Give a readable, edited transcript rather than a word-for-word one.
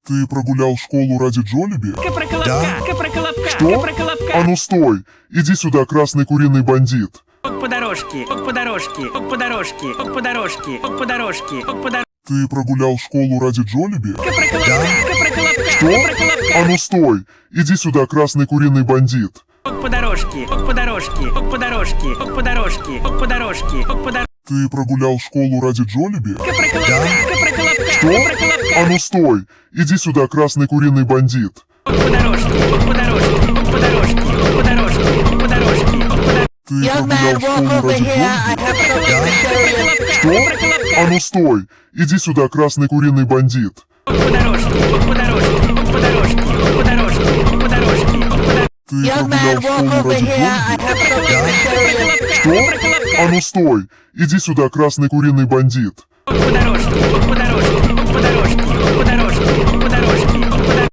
Ты прогулял школу ради Джолиби? Копроколобка, Что? А ну стой! Иди сюда, красный куриный бандит! по дорожке, по дорожке, по дорожке, по дорожке, по дорожке, по дорожке. Ты прогулял школу ради Джолиби? Копроколобка, Что? А ну стой! Иди сюда, красный куриный бандит! по дорожке, по дорожке, по дорожке, по дорожке, по дорожке, по дорожке. Ты прогулял школу ради Джолиби? Копроколобка, А ну стой! Иди сюда, красный куриный бандит! по дорожке, по дорожке, по дорожке, по дорожке, по дорожке, по дорожке. Ты Young прогулял man, walk школу over ради here. I Джолиби? have something to show you. А ну стой! Иди сюда, красный куриный бандит! По дорожке, по дорожке, по дорожке, по дорожке, по дорожке, по дорожке. Ты Young прогулял man, walk школу over ради here. I Джолиби? have something to show you. А ну стой! Иди сюда, красный куриный бандит! По дорожке, по дорожке, по дорожке,